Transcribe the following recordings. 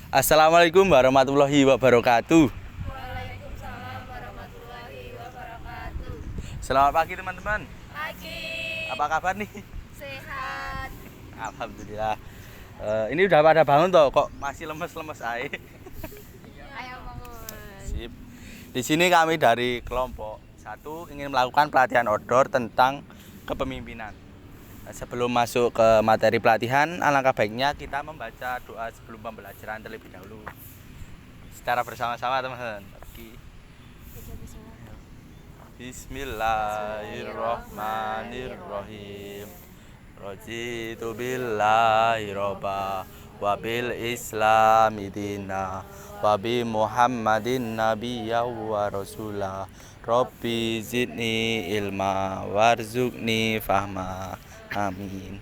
Assalamualaikum warahmatullahi wabarakatuh. Waalaikumsalam warahmatullahi wabarakatuh. Selamat pagi teman-teman. Pagi. Apa kabar nih? Sehat. Alhamdulillah. Ini udah pada bangun toh, kok masih lemes-lemes aja. Ayo bangun. Sip. Di sini kami dari kelompok 1 ingin melakukan pelatihan outdoor tentang kepemimpinan. Sebelum masuk ke materi pelatihan, alangkah baiknya kita membaca doa sebelum pembelajaran terlebih dahulu. Secara bersama-sama teman-teman. Oke. Bismillahirrahmanirrahim. Raditu billahi robba wa bil islami dina wa bi muhammadin nabiyya wa rasula rabbi zidni ilma warzuqni fahma amin.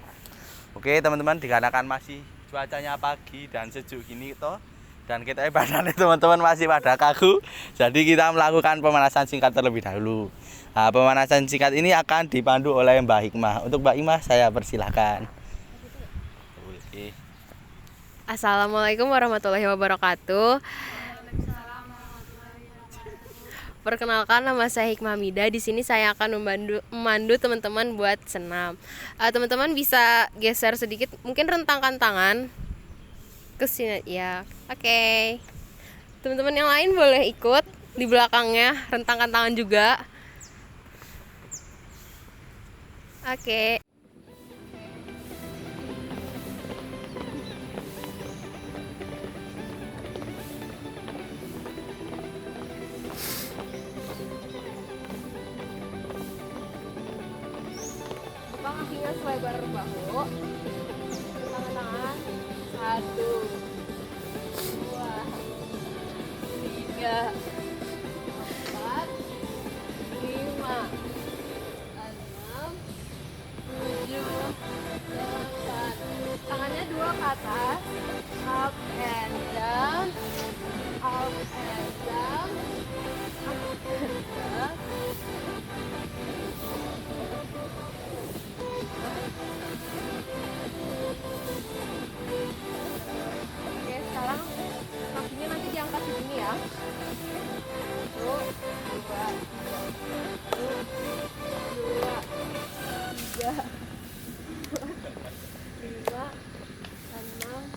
Oke teman-teman, dikarenakan masih cuacanya pagi dan sejuk gini toh, dan kita badannya teman-teman masih pada kaku, jadi kita melakukan pemanasan singkat terlebih dahulu. Nah, pemanasan singkat ini akan dipandu oleh Mbak Hikmah. Untuk Mbak Hikmah saya persilahkan. Oke. Assalamualaikum warahmatullahi wabarakatuh. Perkenalkan, nama saya Hikmah Mida. Di sini saya akan memandu teman-teman buat senam. Teman-teman bisa geser sedikit, mungkin rentangkan tangan ke sini ya. Oke. Teman-teman yang lain boleh ikut di belakangnya, rentangkan tangan juga. Oke. Buka kakinya selebar bahu. Rentangkan tangan. 1, 2, 3, 4, 5, 6, 7, 8. Tangannya 2 ke atas. Up and down. Up and down. Up and down. Oke, sekarang kakinya nanti diangkat segini ya. 1, 2, 3, 5, 6,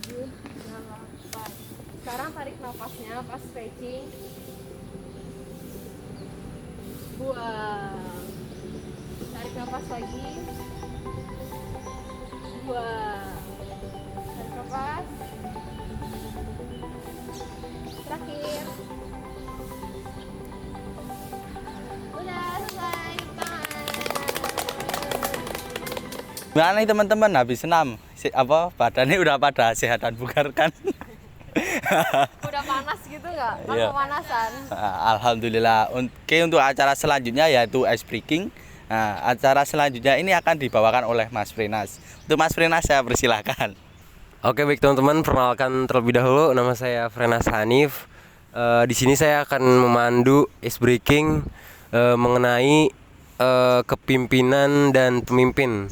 7, 8. Sekarang tarik nafasnya pas stretching. Buang. Tarik nafas lagi. Buang. Tarik nafas. Terakhir. Udah selesai. Gimana nih teman-teman, habis senam? Badannya udah pada sehat dan bugar kan? Udah panas gitu nggak? Kan Iya. pemanasan. Alhamdulillah. Oke, untuk acara selanjutnya yaitu ice breaking. Nah, acara selanjutnya ini akan dibawakan oleh Mas Frenas. Untuk Mas Frenas saya persilahkan. Oke baik teman-teman, perkenalkan terlebih dahulu nama saya Frenas Hanif. Di sini saya akan memandu ice breaking mengenai kepimpinan dan pemimpin.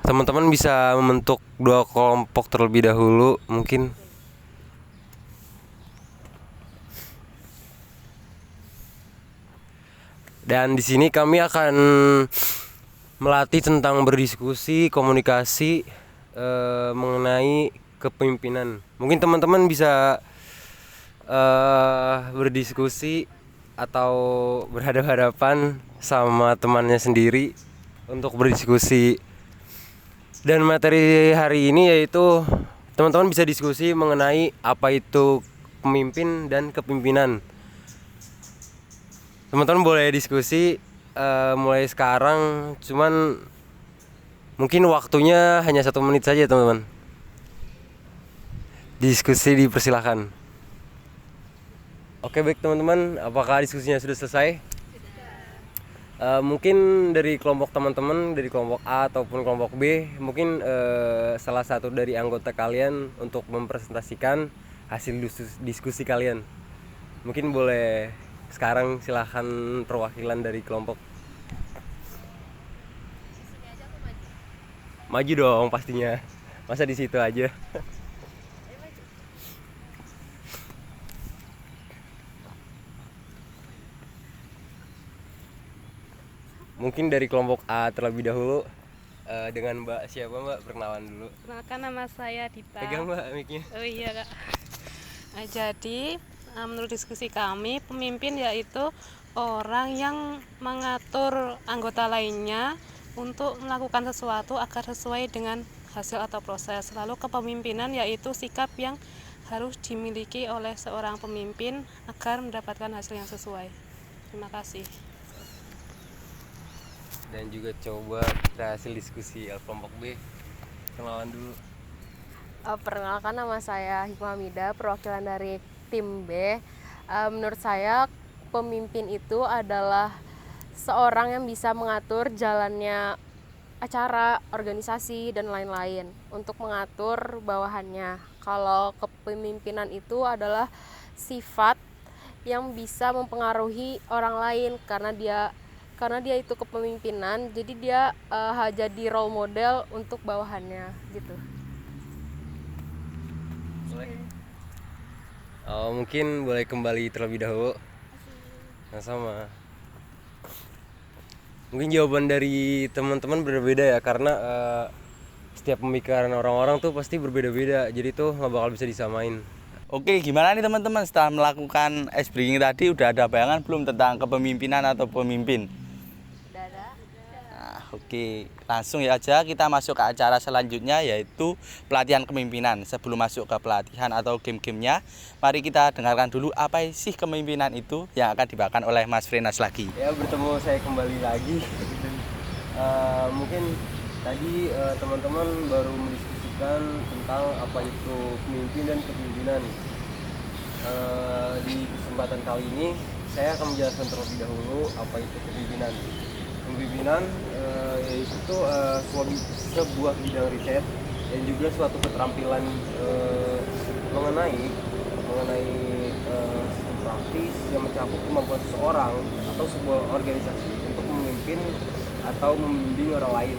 Teman-teman bisa membentuk 2 kelompok terlebih dahulu mungkin. Dan di sini kami akan melatih tentang berdiskusi, komunikasi mengenai kepemimpinan. Mungkin teman-teman bisa berdiskusi atau berhadapan-hadapan sama temannya sendiri untuk berdiskusi. Dan materi hari ini yaitu teman-teman bisa diskusi mengenai apa itu pemimpin dan kepemimpinan. Teman-teman boleh diskusi mulai sekarang, cuman mungkin waktunya hanya 1 menit saja teman-teman. Diskusi dipersilahkan. Oke baik teman-teman, apakah diskusinya sudah selesai? Mungkin dari kelompok teman-teman, dari kelompok A ataupun kelompok B, mungkin salah satu dari anggota kalian untuk mempresentasikan hasil diskusi kalian. Mungkin boleh sekarang, silahkan perwakilan dari kelompok. Maju dong pastinya. Masa di situ aja. Mungkin dari kelompok A terlebih dahulu, dengan Mbak siapa Mbak, perkenalan dulu. Perkenalkan, nama saya Dita. Pegang Mbak mic-nya. Oh iya Kak. Jadi menurut diskusi kami, pemimpin yaitu orang yang mengatur anggota lainnya untuk melakukan sesuatu agar sesuai dengan hasil atau proses. Lalu kepemimpinan yaitu sikap yang harus dimiliki oleh seorang pemimpin agar mendapatkan hasil yang sesuai. Terima kasih. Dan juga coba kita hasil diskusi kelompok B. Kenalan dulu. Perkenalkan, nama saya Hikmah Hamida, perwakilan dari tim B. Menurut saya pemimpin itu adalah seorang yang bisa mengatur jalannya acara, organisasi, dan lain-lain untuk mengatur bawahannya. Kalau kepemimpinan itu adalah sifat yang bisa mempengaruhi orang lain karena dia itu kepemimpinan, jadi dia jadi role model untuk bawahannya gitu. Mungkin boleh kembali terlebih dahulu. Sama. Mungkin jawaban dari teman-teman berbeda ya, karena setiap pemikiran orang-orang tuh pasti berbeda-beda, jadi tuh nggak bakal bisa disamain. Oke, gimana nih teman-teman setelah melakukan ice breaking tadi, udah ada bayangan belum tentang kepemimpinan atau pemimpin? Oke, langsung ya aja kita masuk ke acara selanjutnya, yaitu pelatihan kepemimpinan. Sebelum masuk ke pelatihan atau game-gamenya, mari kita dengarkan dulu apa sih kepemimpinan itu yang akan dibawakan oleh Mas Frenas lagi. Ya, bertemu saya kembali lagi. Mungkin tadi teman-teman baru mendiskusikan tentang apa itu pemimpin dan kepemimpinan. Di kesempatan kali ini saya akan menjelaskan terlebih dahulu apa itu kepemimpinan. Kepemimpinan yaitu sebuah bidang riset dan juga suatu keterampilan mengenai sistem praktis yang mencakup kemampuan seseorang atau sebuah organisasi untuk memimpin atau membimbing orang lain.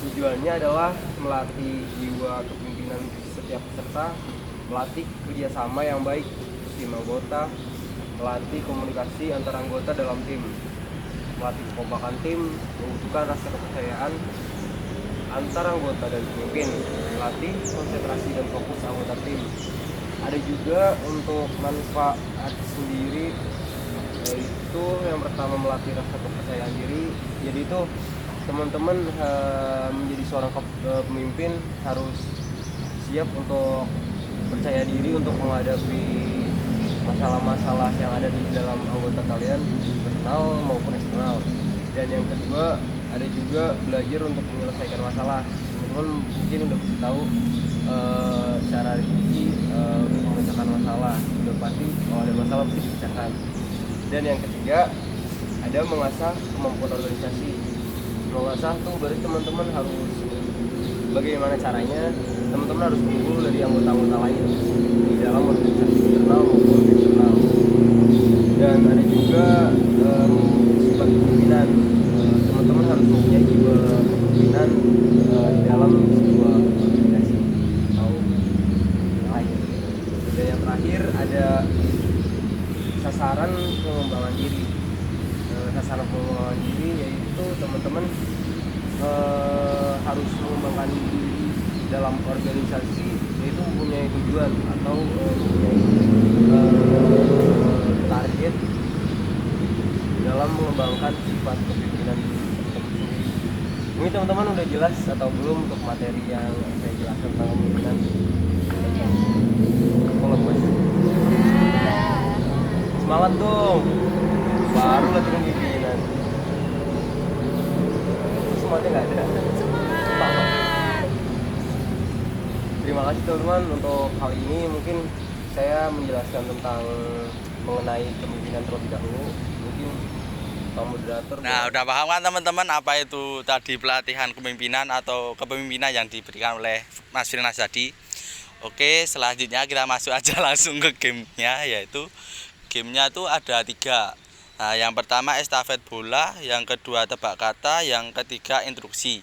Tujuannya adalah melatih jiwa kepemimpinan setiap peserta, melatih kerjasama yang baik tim anggota, melatih komunikasi antar anggota dalam tim, melatih kekompakan tim, membutuhkan rasa kepercayaan antar anggota dan pemimpin, melatih konsentrasi dan fokus anggota tim. Ada juga untuk manfaat sendiri, yaitu yang pertama melatih rasa kepercayaan diri. Jadi itu teman-teman menjadi seorang pemimpin harus siap untuk percaya diri untuk menghadapi masalah-masalah yang ada di dalam anggota kalian, internal maupun eksternal. Dan yang kedua, ada juga belajar untuk menyelesaikan masalah. Teman-teman mungkin udah pasti tahu cara Riki untuk memecahkan masalah. Udah pasti kalau ada masalah pasti dipecahkan. Dan yang ketiga, ada mengasah kemampuan organisasi. Mengasah tuh berarti teman-teman harus bagaimana caranya teman-teman harus unggul dari anggota-anggota lain di dalam organisasi internal maupun eksternal. Dan ada juga sifat kepemimpinan. Teman-teman harus mempunyai jiwa kepemimpinan di dalam sebuah organisasi atau lain. Dan yang terakhir ada sasaran pengembangan diri. Sasaran pengembangan diri yaitu teman-teman harus mengembangkan diri dalam organisasi, yaitu mempunyai tujuan atau mempunyai target dalam mengembangkan sifat kepemimpinan teman-teman sendiri. Mungkin teman-teman udah jelas atau belum untuk materi yang saya jelaskan tentang kepemimpinan? Kalau bos semangat dong, baru latihan kepemimpinan. Semuanya nggak ada. Terima kasih teman-teman untuk kali ini. Mungkin saya menjelaskan tentang mengenai kepemimpinan terlebih dahulu. Mungkin Pak Moderator. Nah, udah paham kan teman-teman apa itu tadi pelatihan kepemimpinan atau kepemimpinan yang diberikan oleh Mas Firnas tadi. Oke, selanjutnya kita masuk aja langsung ke gamenya, yaitu gamenya tuh ada 3. Nah, yang pertama estafet bola, yang kedua tebak kata, yang ketiga instruksi.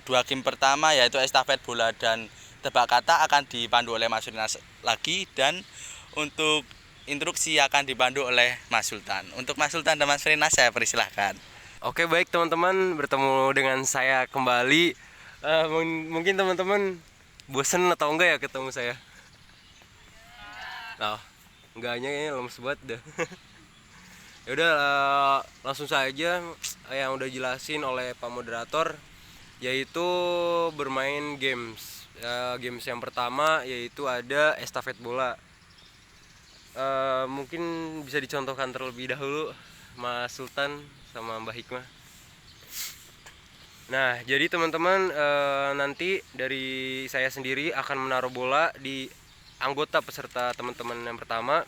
Dua game pertama yaitu estafet bola dan tebak kata akan dipandu oleh Mas Rinas lagi, dan untuk instruksi akan dipandu oleh Mas Sultan. Untuk Mas Sultan dan Mas Rinas saya persilahkan. Oke, baik teman-teman, bertemu dengan saya kembali. Mungkin teman-teman bosen atau enggak ya ketemu saya? Nah, enggaknya kayaknya lemes banget dah. Ya udah, langsung saja yang udah jelasin oleh Pak Moderator, yaitu bermain games. Games yang pertama yaitu ada estafet bola. Mungkin bisa dicontohkan terlebih dahulu Mas Sultan sama Mbak Hikmah. Nah, jadi teman-teman, nanti dari saya sendiri akan menaruh bola di anggota peserta teman-teman yang pertama.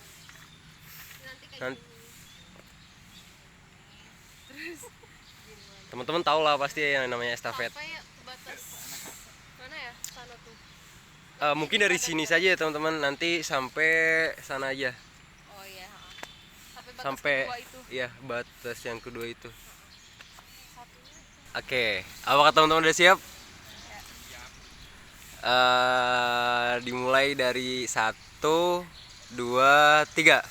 Teman-teman tahu lah pasti yang namanya estafet. Apa ya, batas mana ya? Sana tuh. Mungkin dari sini saja ya teman-teman, nanti sampai sana aja. Oh iya, Sampai kedua itu. ya batas yang kedua itu. Oke, apakah teman-teman udah siap? Dimulai dari 1, 2, 3.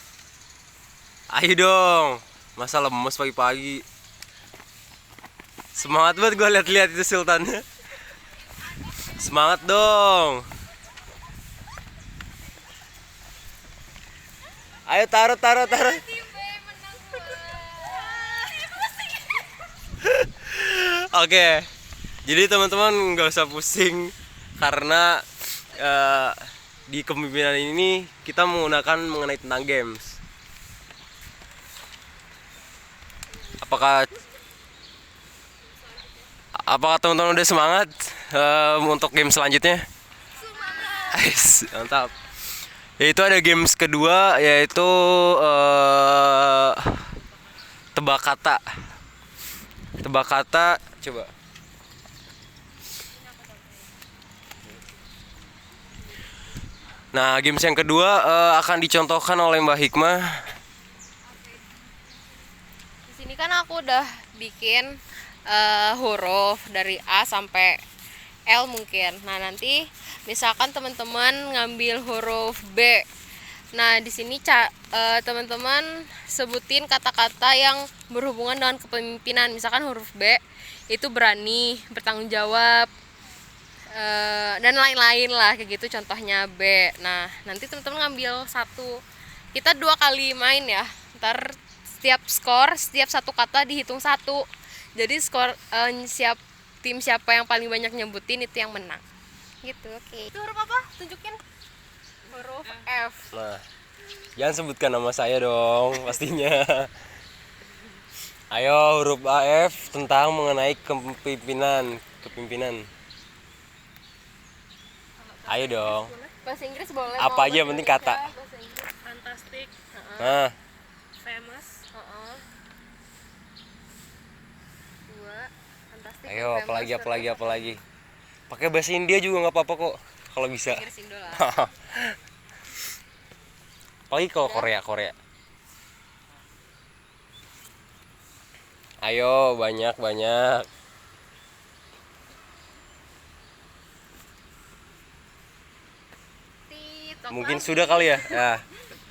Ayo dong, masa lemes pagi-pagi. Semangat banget gue lihat-lihat itu Sultan. Semangat dong. Ayo taruh. Oke, jadi teman-teman nggak usah pusing karena di kepemimpinan ini kita menggunakan mengenai tentang games. Apakah teman-teman udah semangat untuk game selanjutnya? Mantap. Yaitu ada games kedua yaitu tebak kata. Tebak kata, coba. Nah, games yang kedua akan dicontohkan oleh Mbak Hikmah. Di sini kan aku udah bikin huruf dari A sampai L mungkin. Nah, nanti misalkan teman-teman ngambil huruf B. Nah, di sini teman-teman sebutin kata-kata yang berhubungan dengan kepemimpinan. Misalkan huruf B itu berani, bertanggung jawab, dan lain-lain lah, kayak gitu contohnya B. Nah, nanti teman-teman ngambil satu. Kita 2 kali main ya. Ntar setiap satu kata dihitung 1. Jadi skor tim siapa yang paling banyak nyebutin itu yang menang. Gitu, oke. Itu huruf apa? Tunjukin. Huruf F. Nah, jangan sebutkan nama saya dong, pastinya. Ayo, huruf AF tentang mengenai kepemimpinan. Ayo dong. Bahasa Inggris boleh. Apa aja yang penting kata. Bahasa Inggris. Fantastic, Nah, famous, Dua. Fantastik. ayo apalagi. Pakai bahasa India juga nggak apa-apa kok, kalau bisa. Inggris Indo lah. Apalagi kalau Korea. Ayo, banyak. Mungkin sudah kali ya. Nah,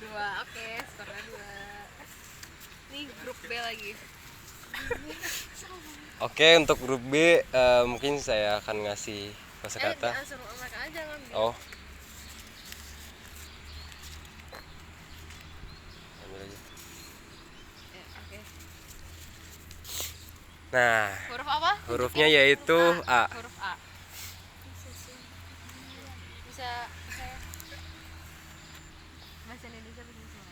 2. Oke, skornya 2. Nih grup B lagi. oke, untuk grup B mungkin saya akan ngasih kosakata. Suruh mereka aja ngambil. Oh. Ambil aja. Oke. Nah, Huruf apa? hurufnya yaitu A. Huruf A. Bisa saya bahasa Indonesia bisa.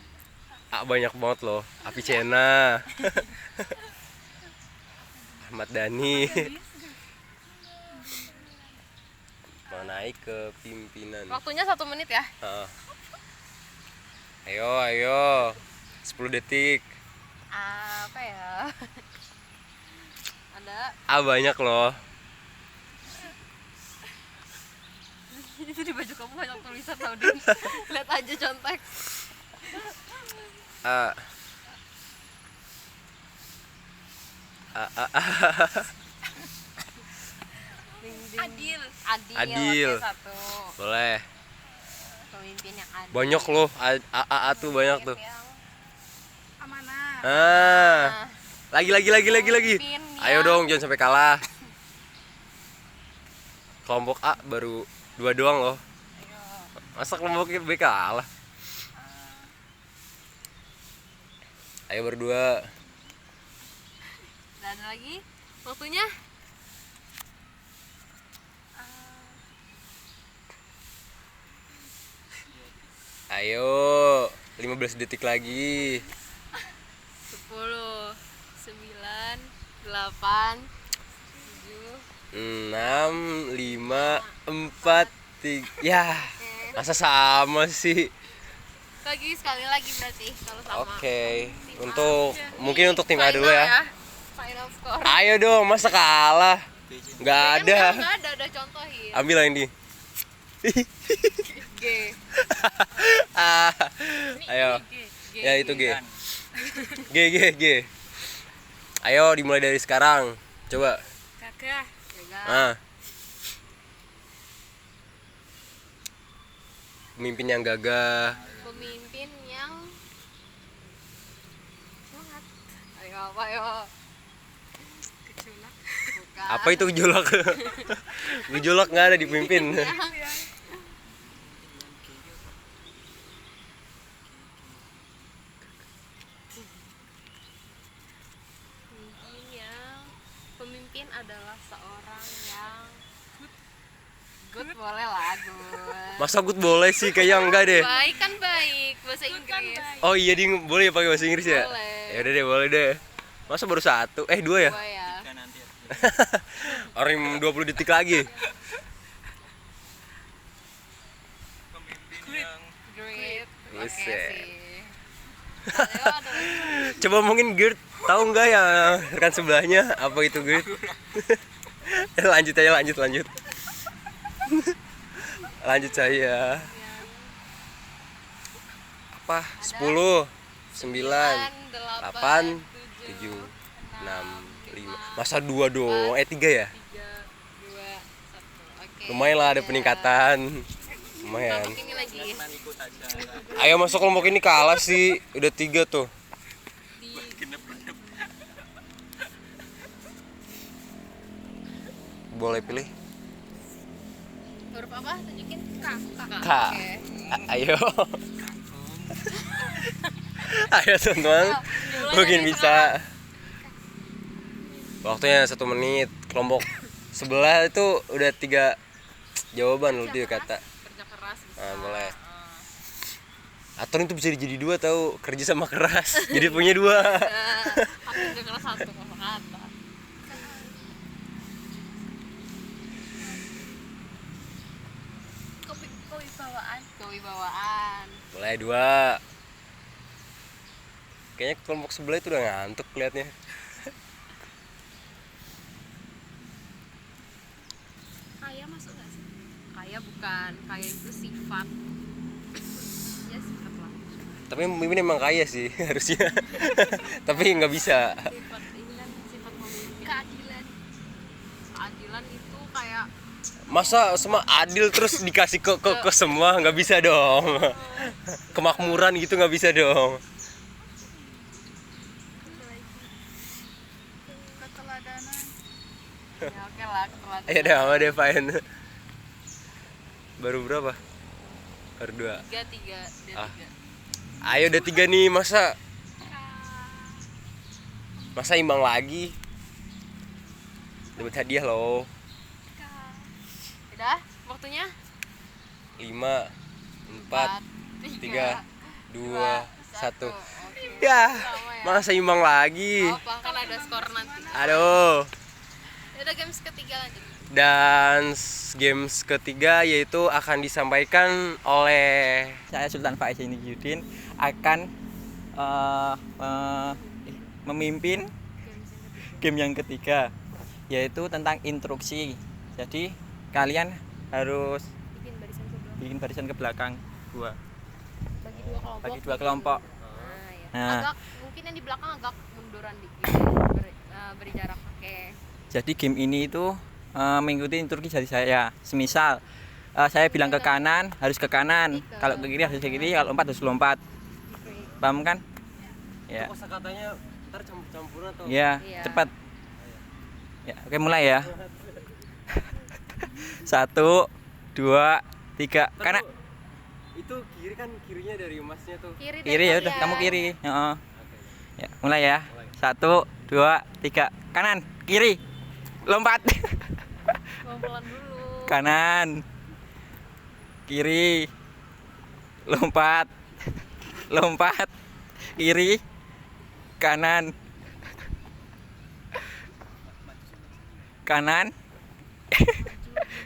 A banyak banget loh. Apicena. Ahmad Dhani. Mau naik ke pimpinan. Waktunya 1 menit ya. Ayo. 10 detik. Apa ya? Ada. A banyak loh. Itu di baju kamu banyak tulisan tau Din. Lihat aja contek. A. Adil. Oke, satu. Boleh. Pemimpin yang adil. Banyak loh. A tuh banyak tuh. Yang Amanah. Ah. Lagi. Pemimpin Ayo yang- dong, jangan sampai kalah. Kelompok A baru 2 doang loh. Masa kelompok B kalah? Ayo berdua. Dan lagi waktunya Ayo, 15 detik lagi. 10, 9, 8, 7. 6, 5, 4, 3. Ya, masa sama sih? Lagi sekali lagi berarti kalau sama. Oke, mungkin untuk tim A dulu ya. Final score. Ayo dong, masa kalah? Nggak ada. Enggak ada, udah contohin. Ambil yang ini. G. Ah, ayo. G. Ya itu G. G. Ayo dimulai dari sekarang. Coba. Gagah. Jaga. Ah. Pemimpin yang gagah. Pemimpin yang semangat. Ayo apa ayo? Gejolak. Bukan. Apa itu gejolak? Gejolak nggak ada di pemimpin. Pemimpin adalah seorang yang good boleh lah good. Masa good boleh sih? Kayaknya enggak deh. Baik kan baik bahasa Inggris. Oh iya ding, boleh ya pakai bahasa Inggris ya? Boleh. Ya udah deh, boleh deh. Masa baru 1? 2 ya? Gua ya. Orang yang 20 detik lagi. Great. Oke Buset. sih. Ayo ada lagi. Coba mungkin Gert tahu nggak ya rekan sebelahnya apa itu Gert? lanjut aja lanjut. Lanjut saya. Apa? 10, 9, 8, 7, 6, 5. Masa 2 dong? 3 ya? 3, 2, 1. Oke. Lumayan lah ada peningkatan. Lumayan. Kelompok ini lagi. Ayo masuk kelompok ini kalah sih. Udah 3 tuh. Boleh pilih. Huruf apa? Tunjukin. K. Oke. Ayo. Ayo teman-teman. Mungkin bisa. Waktunya 1 menit. Kelompok sebelah itu udah 3 jawaban loh dia kata. Kerja keras bisa. Ah, boleh. Atur itu bisa jadi 2 tahu, kerja sama keras. Jadi punya 2. Aku kerja keras 1 kata. Kewibawaan. Boleh 2. Kayaknya kelompok sebelah itu udah ngantuk liatnya. Kaya masuk nggak sih? Kaya bukan. Kaya itu sifat. Ya sifat lah. Tapi pemimpin emang kaya sih harusnya. Tapi nggak bisa. Sifat ini kan sifat pemimpin. Keadilan itu kayak Masa semua adil terus dikasih ke semua, nggak bisa dong. Kemakmuran gitu nggak bisa dong. Keteladanan. ya oke lah keteladanan. Ayo deh, sama deh fine. Baru berapa? Baru 2. 3 dan Ah. 3. Ayo udah 3 nih, masa imbang lagi. Dapat hadiah loh. Udah waktunya 5, 4, 3, 2, 1. Oke. Ya, Sama ya. masa imbang lagi. Apa kan ada skor nanti. Aduh. Udah games ketiga lanjut. Dan games ketiga yaitu akan disampaikan oleh Saya Sultan Faiz Yudin akan memimpin game yang ketiga, yaitu tentang instruksi. Jadi kalian harus bikin barisan ke belakang gua, Bagi 2 kelompok. bagi 2 kelompok. Nah, ya. Nah. Agak mungkin yang di belakang agak munduran dikit. Beri jarak. Oke. Jadi game ini itu mengikuti instruksi dari saya. Semisal saya bilang ke kanan harus ke kanan, kalau ke kiri harus ke kiri, kalau lompat harus lompat. Paham kan? Ya. Kosakatanya ntar campur-campuran atau? Ya, Iya. cepat. Ya, oke mulai ya. 1, 2, 3, kanan. Itu kiri kan kirinya dari emasnya tuh. Kiri ya udah, kamu kiri. Heeh. Ya, mulai ya. 1, 2, 3, kanan, kiri. Lompat. Pelan dulu. Kanan. Kiri. Lompat. Lompat. Kiri. Kanan. Kanan.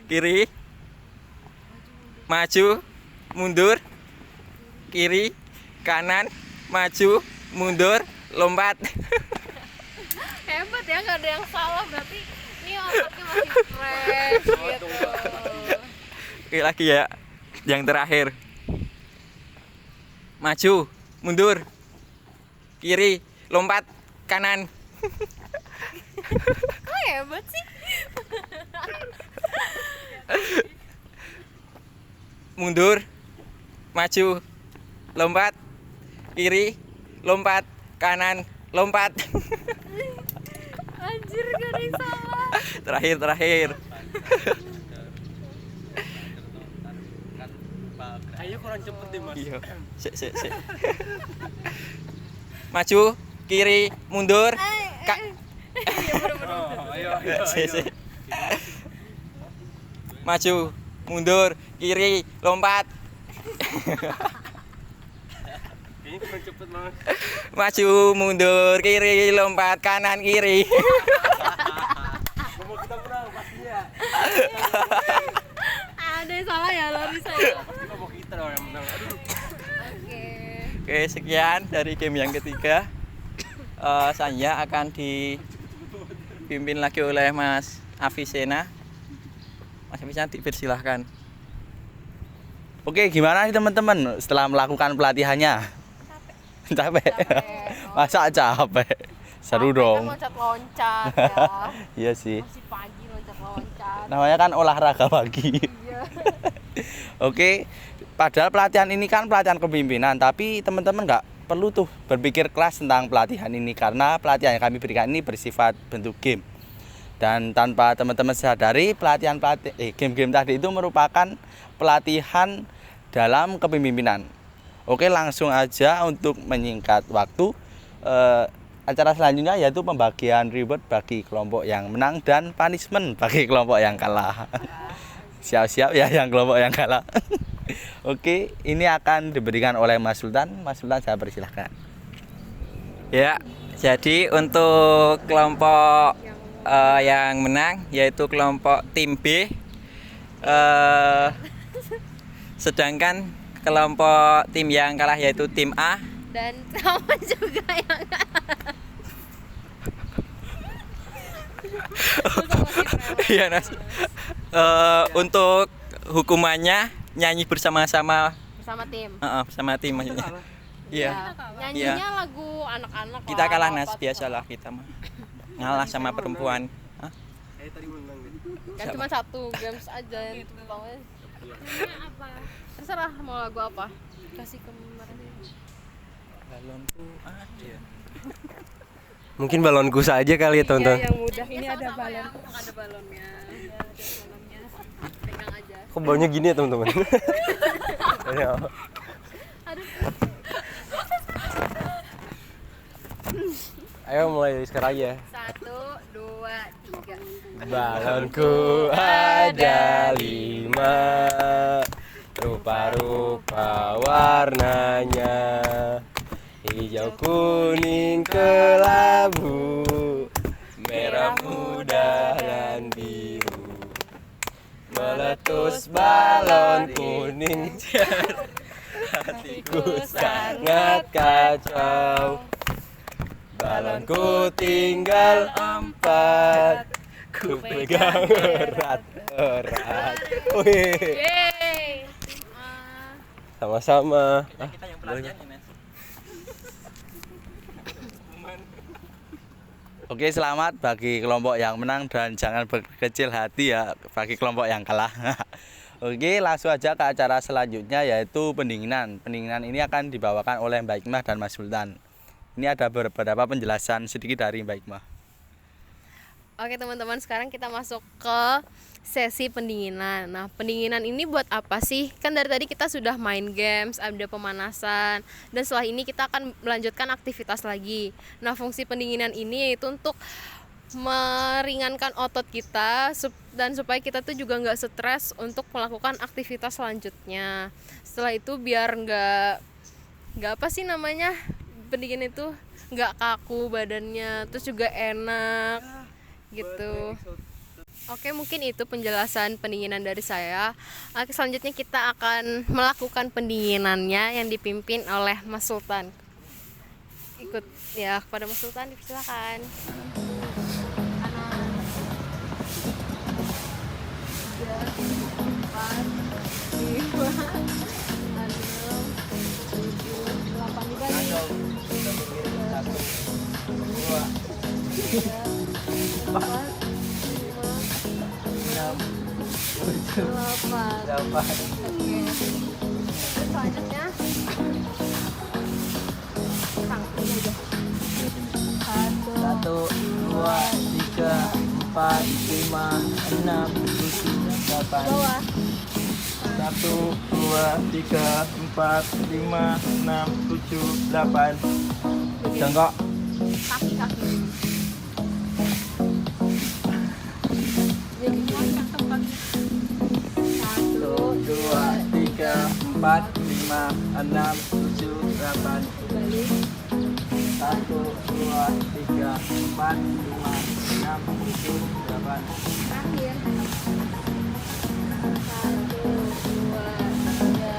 Kiri. Maju, mundur. Kiri, kanan, maju, mundur, lompat. Hebat ya, nggak ada yang salah, berarti ini otaknya masih fresh gitu. Oke, lagi ya. Yang terakhir. Maju, mundur. Kiri, lompat, kanan. Kok hebat sih? Mundur, maju, lompat, kiri, lompat, kanan, lompat. Anjir, gak ada yang salah. Terakhir. Kayaknya kurang cepet deh mas. Iya. Sik. Maju, kiri, mundur. Sik. Maju, mundur, kiri, lompat. Kayaknya kurang cepet mas. Maju, mundur, kiri, lompat, kanan, kiri. Mau kita menang pastinya. Ada yang salah ya, lari saya. Kita mau kita dong yang menang. Aduh. Oke. Oke, sekian dari game yang ketiga. Saya akan dipimpin lagi oleh Mas Avicenna. Mas Avicenna dipersilahkan. Oke, gimana nih teman-teman setelah melakukan pelatihannya? Capek. Masa capek? Seru dong. Loncat-loncat ya. Iya sih. Masih pagi loncat-loncat. Namanya kan olahraga pagi. Iya. Oke, padahal pelatihan ini kan pelatihan kepemimpinan, tapi teman-teman nggak perlu tuh berpikir keras tentang pelatihan ini karena pelatihan yang kami berikan ini bersifat bentuk game. Dan tanpa teman-teman sadari, game-game tadi itu merupakan pelatihan dalam kepemimpinan. Oke, langsung aja untuk menyingkat waktu. Acara selanjutnya yaitu pembagian reward bagi kelompok yang menang dan punishment bagi kelompok yang kalah. Siap-siap ya yang kelompok yang kalah. Oke, ini akan diberikan oleh Mas Sultan. Mas Sultan, saya persilahkan. Ya, jadi untuk kelompok yang menang yaitu kelompok tim B. Sedangkan kelompok tim yang kalah yaitu tim A. Dan sama juga yang Iya, Nas. Untuk hukumannya nyanyi bersama-sama bersama tim. bersama tim maksudnya. Iya. Nyanyinya lagu anak-anak. Kita kalah, apa-apa Nas, tuh. biasalah kita mah. Ngalah sama perempuan. Hah? Saya tadi menang deh. Kan cuma satu games aja yang bawahnya. Apa? Terserah mau lagu apa. Kasih ke mereka. Balonku ada. Mungkin balonku saja kali ya teman-teman. Yang mudah ini ada Sama-sama balon. ya, ada balonnya. Pegang aja. Kok baunya gini ya teman-teman? Ya. Ayo mulai dari sekarang aja. 1, 2, 3. Balonku ada 5, rupa-rupa warnanya, hijau, kuning, kelabu, merah muda dan biru. Meletus balon kuning, hatiku sangat kacau. Balonku tinggal 4, ku pegang erat-erat. Wih, Yeay. sama-sama. Kita yang pelatihan ya, Nas. Oke, selamat bagi kelompok yang menang dan jangan berkecil hati ya bagi kelompok yang kalah. Oke, langsung aja ke acara selanjutnya yaitu pendinginan. Pendinginan ini akan dibawakan oleh Mbak Hikmah dan Mas Sultan. Ini ada beberapa penjelasan sedikit dari Mbak Hikmah. Oke teman-teman, sekarang kita masuk ke sesi pendinginan. Nah, pendinginan ini buat apa sih? Kan dari tadi kita sudah main games, ada pemanasan, dan setelah ini kita akan melanjutkan aktivitas lagi. Nah, fungsi pendinginan ini yaitu untuk meringankan otot kita dan supaya kita tuh juga nggak stres untuk melakukan aktivitas selanjutnya. Setelah itu biar nggak apa sih namanya, pendingin itu nggak kaku badannya, terus juga enak gitu. Oke, mungkin itu penjelasan pendinginan dari saya. Oke, selanjutnya kita akan melakukan pendinginannya yang dipimpin oleh Mas Sultan. Ikut ya kepada Mas Sultan, silakan. Selanjutnya Satu, dua, tiga, empat, lima, enam, tujuh, delapan. Satu, dua, tiga, empat, lima, enam, tujuh, delapan. Jongkok. kaki-kaki. Satu, dua, tiga, empat, lima, enam, tujuh, delapan. Satu, dua, tiga, empat, lima, enam, tujuh, delapan. Terakhir. 1, 2, 3,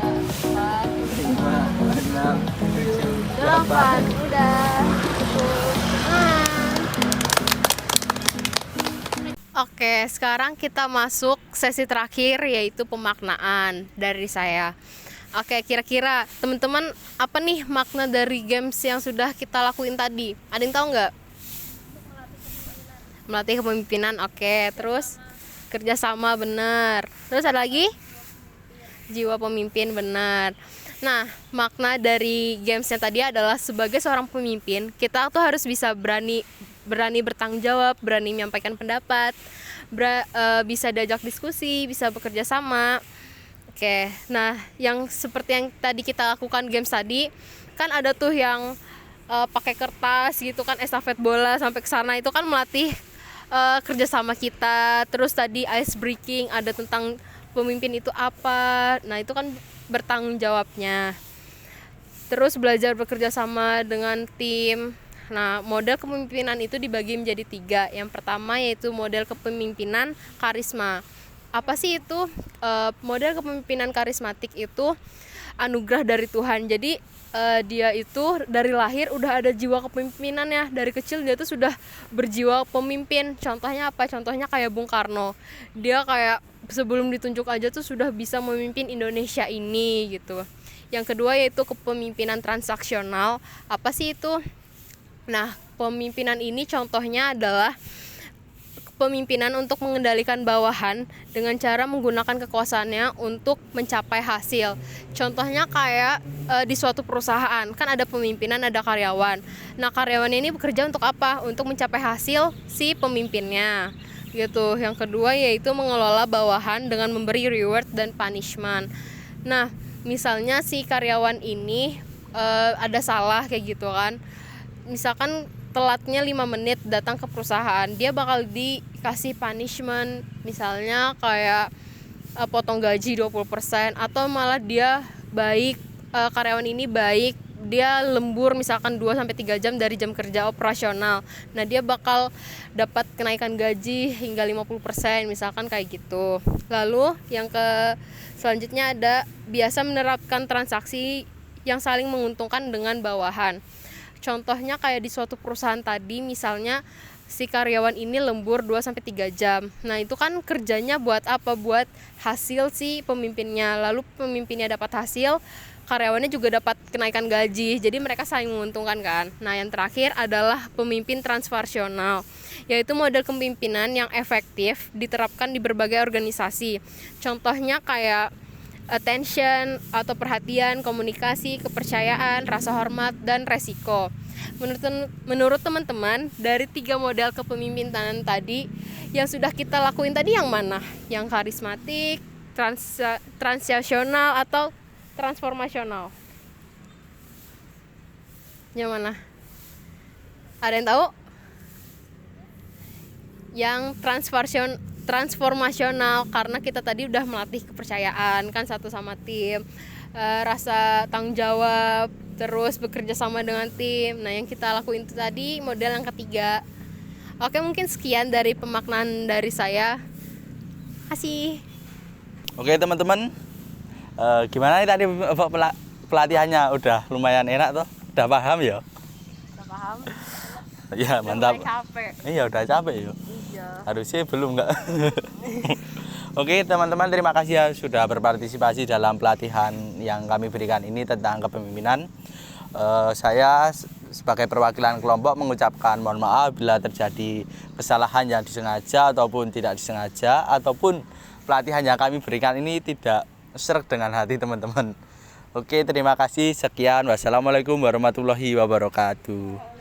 4, Lima, enam, tujuh, 8. Udah. Oke, sekarang kita masuk sesi terakhir yaitu pemaknaan dari saya. Oke, kira-kira teman-teman apa nih makna dari games yang sudah kita lakuin tadi? Ada yang tahu nggak? Melatih kepemimpinan, oke. Terus kerjasama, benar. Terus ada lagi? Jiwa pemimpin, benar. Nah, makna dari gamesnya tadi adalah sebagai seorang pemimpin, kita tuh harus bisa berani bertanggung jawab, berani menyampaikan pendapat, bisa diajak diskusi, bisa bekerja sama. Oke, nah yang seperti yang tadi kita lakukan games tadi, kan ada tuh yang pakai kertas gitu kan, estafet bola sampai ke sana, itu kan melatih kerjasama kita. Terus tadi ice breaking, ada tentang pemimpin itu apa, nah itu kan bertanggung jawabnya. Terus belajar bekerja sama dengan tim. Nah, model kepemimpinan itu dibagi menjadi 3. Yang pertama yaitu model kepemimpinan karisma. Apa sih itu? Model kepemimpinan karismatik itu anugerah dari Tuhan. Jadi dia itu dari lahir udah ada jiwa kepemimpinan ya. Dari kecil dia tuh sudah berjiwa pemimpin. Contohnya apa? Contohnya kayak Bung Karno. Dia kayak sebelum ditunjuk aja tuh sudah bisa memimpin Indonesia ini gitu. Yang kedua yaitu kepemimpinan transaksional. Apa sih itu? Nah, pemimpinan ini contohnya adalah kepemimpinan untuk mengendalikan bawahan dengan cara menggunakan kekuasaannya untuk mencapai hasil. Contohnya kayak di suatu perusahaan, kan ada pemimpinan, ada karyawan. Nah, karyawan ini bekerja untuk apa? Untuk mencapai hasil si pemimpinnya. Gitu. Yang kedua yaitu mengelola bawahan dengan memberi reward dan punishment. Nah, misalnya si karyawan ini ada salah kayak gitu kan. Misalkan telatnya 5 menit datang ke perusahaan, dia bakal dikasih punishment, misalnya kayak potong gaji 20%, atau malah dia baik, karyawan ini baik, dia lembur misalkan 2-3 jam dari jam kerja operasional. Nah, dia bakal dapat kenaikan gaji hingga 50%, misalkan kayak gitu. Lalu yang selanjutnya ada biasa menerapkan transaksi yang saling menguntungkan dengan bawahan. Contohnya kayak di suatu perusahaan tadi, misalnya si karyawan ini lembur 2-3 jam. Nah, itu kan kerjanya buat apa? Buat hasil si pemimpinnya. Lalu pemimpinnya dapat hasil, karyawannya juga dapat kenaikan gaji. Jadi mereka saling menguntungkan kan. Nah, yang terakhir adalah pemimpin transformasional, yaitu model kepemimpinan yang efektif diterapkan di berbagai organisasi. Contohnya kayak attention atau perhatian, komunikasi, kepercayaan, rasa hormat, dan resiko. Menurut teman-teman, dari 3 model kepemimpinan tadi yang sudah kita lakuin tadi yang mana? Yang karismatik, transaksional, atau transformasional? Yang mana? Ada yang tahu? Yang transformasional, karena kita tadi udah melatih kepercayaan kan satu sama tim, rasa tanggung jawab, terus bekerja sama dengan tim. Nah, yang kita lakuin itu tadi model yang ketiga. Oke, mungkin sekian dari pemaknaan dari saya. Kasih. Oke teman-teman, gimana nih tadi pelatihannya? Udah lumayan enak toh? Udah paham ya? Udah paham? Ya mantap. Udah capek. Iya udah capek ya. Iya. Harusnya belum enggak. Oke teman-teman, terima kasih ya sudah berpartisipasi dalam pelatihan yang kami berikan ini tentang kepemimpinan. Saya sebagai perwakilan kelompok mengucapkan mohon maaf bila terjadi kesalahan yang disengaja ataupun tidak disengaja, ataupun pelatihan yang kami berikan ini tidak sreg dengan hati teman-teman. Oke, terima kasih. Sekian. Wassalamualaikum warahmatullahi wabarakatuh.